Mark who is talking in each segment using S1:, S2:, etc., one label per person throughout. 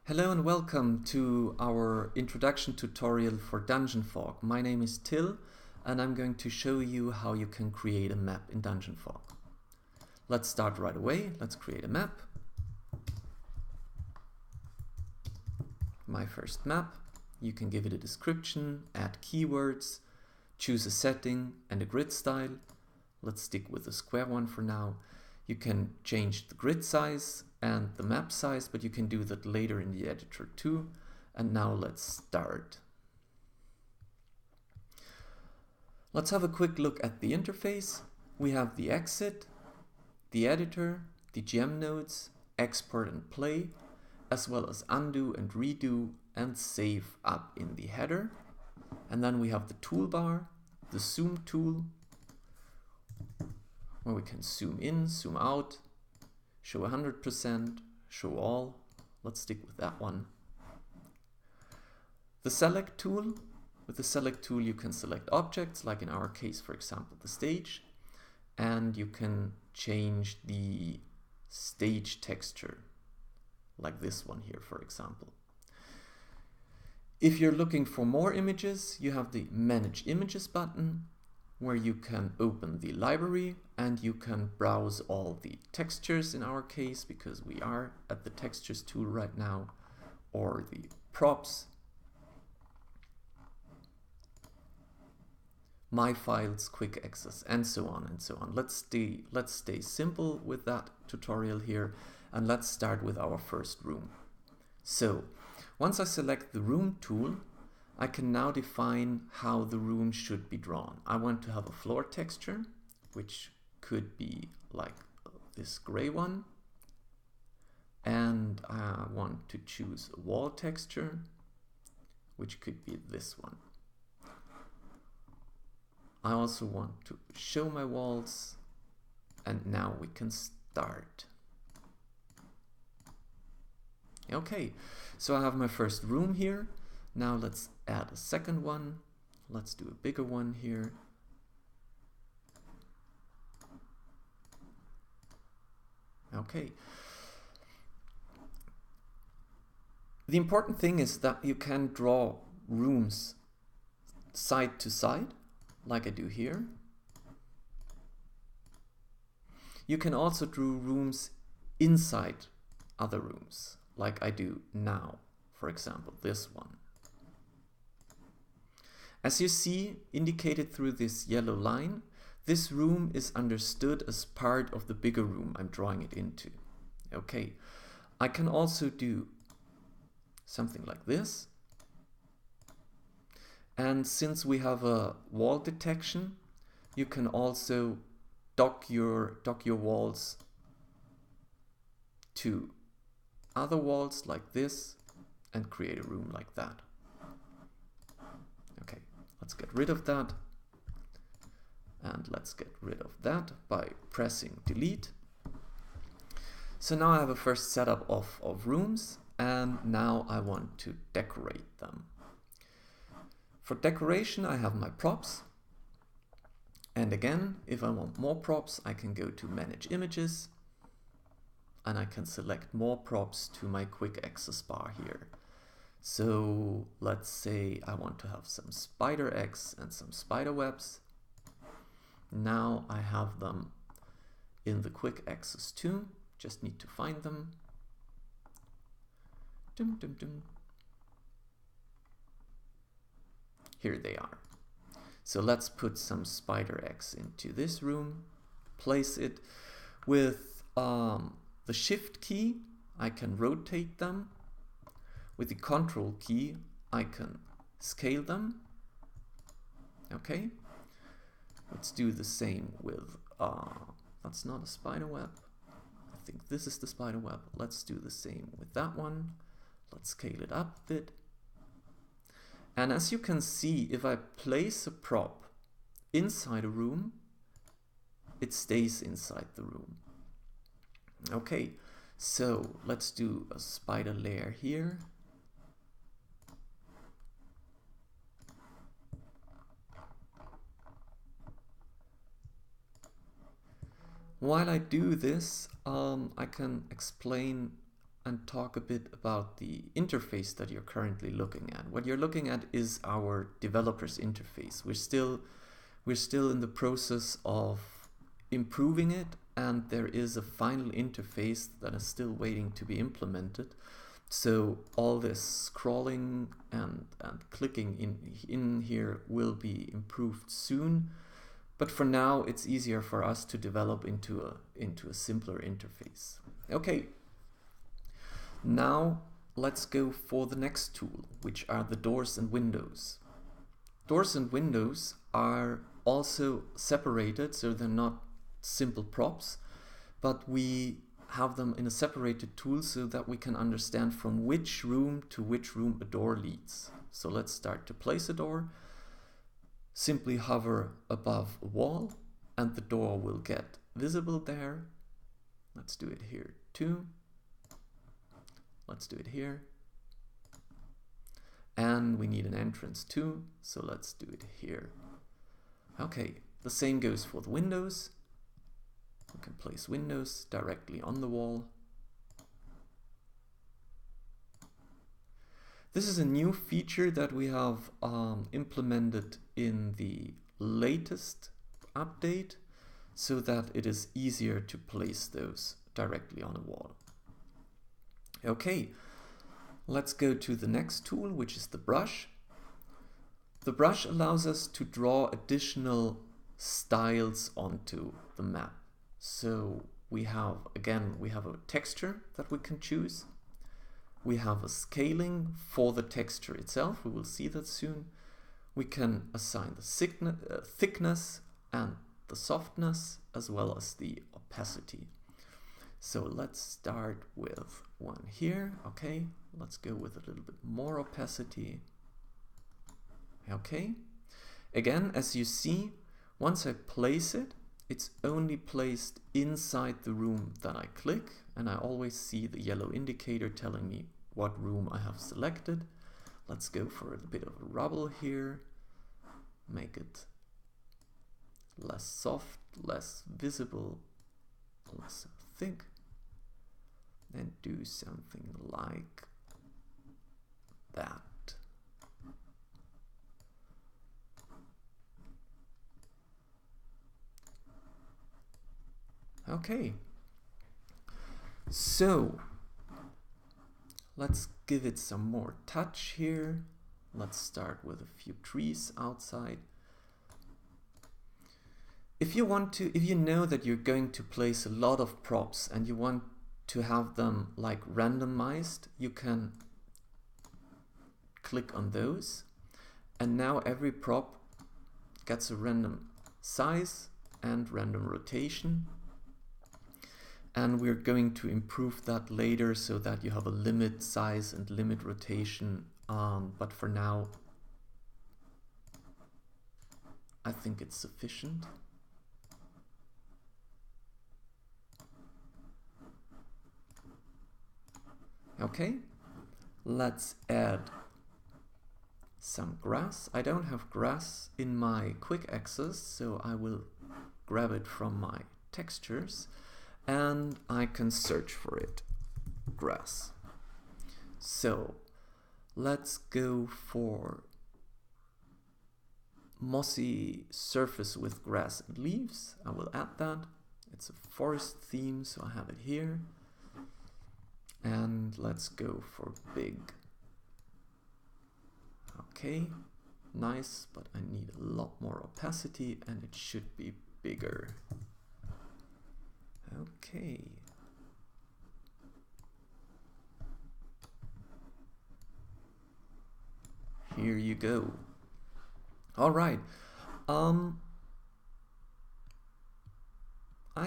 S1: Hello and welcome to our introduction tutorial for DUNGEONFOG. My name is Till and I'm going to show you how you can create a map in DUNGEONFOG. Let's start right away. Let's create a map. My first map. You can give it a description, add keywords, choose a setting and a grid style. Let's stick with the square one for now. You can change the grid size and the map size, but you can do that later in the editor too. And now let's start. Let's have a quick look at the interface. We have the exit, the editor, the gem nodes, export and play, as well as undo and redo and save up in the header. And then we have the toolbar, the zoom tool, where we can zoom in, zoom out, show 100%, show all. Let's stick with that one. The select tool. With the select tool you can select objects, like in our case, for example, the stage. And you can change the stage texture, like this one here, for example. If you're looking for more images, you have the Manage Images button, where you can open the library and you can browse all the textures in our case, because we are at the textures tool right now, or the props, my files, quick access, and so on and so on. Let's stay simple with that tutorial here, and let's start with our first room. So once I select the room tool, I can now define how the room should be drawn. I want to have a floor texture, which could be like this gray one. And I want to choose a wall texture, which could be this one. I also want to show my walls, and now we can start. Okay, so I have my first room here. Now let's add a second one. Let's do a bigger one here. Okay. The important thing is that you can draw rooms side to side, like I do here. You can also draw rooms inside other rooms, like I do now, for example, this one. As you see, indicated through this yellow line, this room is understood as part of the bigger room I'm drawing it into. Okay, I can also do something like this. And since we have a wall detection, you can also dock your walls to other walls like this and create a room like that. Okay. Let's get rid of that, and let's get rid of that by pressing delete. So now I have a first setup of rooms, and now I want to decorate them. For decoration I have my props, and again, if I want more props, I can go to Manage Images, and I can select more props to my quick access bar here. So let's say I want to have some spider eggs and some spider webs. Now I have them in the quick access too. Just need to find them. Dum, dum, dum. Here they are. So let's put some spider eggs into this room. Place it with the Shift key. I can rotate them. With the Control key, I can scale them. Okay, let's do the same with, that's not a spider web. I think this is the spider web. Let's do the same with that one. Let's scale it up a bit. And as you can see, if I place a prop inside a room, it stays inside the room. Okay, so let's do a spider layer here. While I do this, I can explain and talk a bit about the interface that you're currently looking at. What you're looking at is our developer's interface. We're still in the process of improving it, and there is a final interface that is still waiting to be implemented. So all this scrolling and clicking in here will be improved soon. But for now, it's easier for us to develop into a simpler interface. Okay, now let's go for the next tool, which are the doors and windows. Doors and windows are also separated, so they're not simple props, but we have them in a separated tool so that we can understand from which room to which room a door leads. So let's start to place a door. Simply hover above a wall and the door will get visible there. Let's do it here too. Let's do it here. And we need an entrance too, so let's do it here. Okay, the same goes for the windows. We can place windows directly on the wall. This is a new feature that we have implemented in the latest update so that it is easier to place those directly on a wall. Okay, let's go to the next tool, which is the brush. The brush allows us to draw additional styles onto the map. So we have a texture that we can choose. We have a scaling for the texture itself. We will see that soon. We can assign the thickness and the softness as well as the opacity. So let's start with one here. Okay, let's go with a little bit more opacity. Okay, again, as you see, once I place it, it's only placed inside the room that I click, and I always see the yellow indicator telling me what room I have selected. Let's go for a bit of a rubble here, make it less soft, less visible, less thick, and do something like that. Okay, so let's give it some more touch here. Let's start with a few trees outside. If you know that you're going to place a lot of props and you want to have them like randomized, you can click on those, and now every prop gets a random size and random rotation. And we're going to improve that later so that you have a limit size and limit rotation. But for now, I think it's sufficient. Okay, let's add some grass. I don't have grass in my quick access, so I will grab it from my textures. And I can search for it, grass. So let's go for mossy surface with grass and leaves. I will add that. It's a forest theme, so I have it here. And let's go for big. Okay, nice, but I need a lot more opacity and it should be bigger. Okay. Here you go. All right. I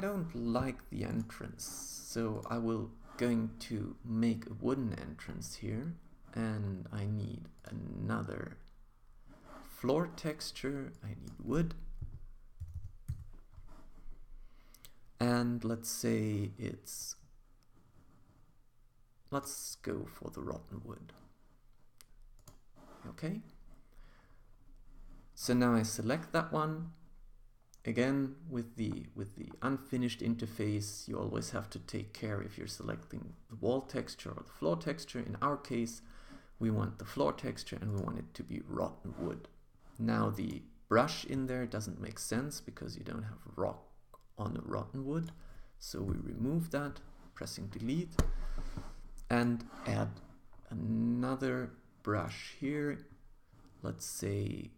S1: don't like the entrance, so I will going to make a wooden entrance here, and I need another floor texture. I need wood. And let's say let's go for the rotten wood. Okay. So now I select that one again, with the unfinished interface, you always have to take care if you're selecting the wall texture or the floor texture. In our case, we want the floor texture and we want it to be rotten wood. Now the brush in there doesn't make sense because you don't have rock on a rotten wood. So we remove that, pressing delete, and add another brush here. Let's say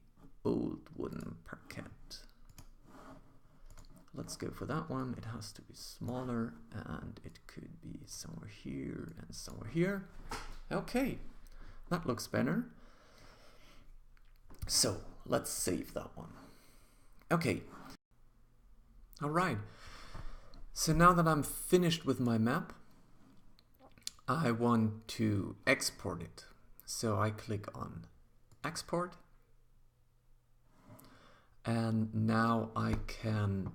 S1: old wooden parquet. Let's go for that one. It has to be smaller and it could be somewhere here and somewhere here. Okay, that looks better. So let's save that one. Okay. All right. So now that I'm finished with my map, I want to export it. So I click on export. And now I can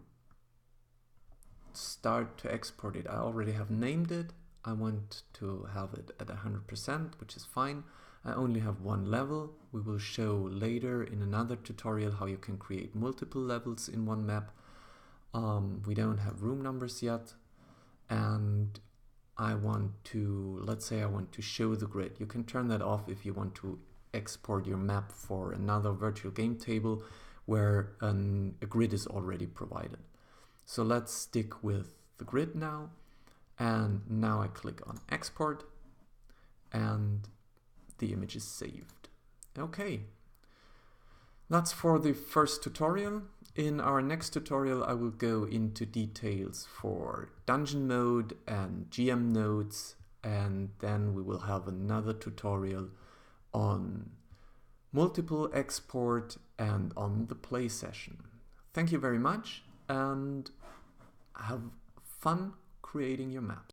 S1: start to export it. I already have named it. I want to have it at 100%, which is fine. I only have one level. We will show later in another tutorial how you can create multiple levels in one map. We don't have room numbers yet. And I want to, let's say I want to show the grid. You can turn that off if you want to export your map for another virtual game table where a grid is already provided. So let's stick with the grid now. And now I click on export and the image is saved. Okay, that's for the first tutorial. In our next tutorial, I will go into details for dungeon mode and GM nodes, and then we will have another tutorial on multiple export and on the play session. Thank you very much and have fun creating your maps.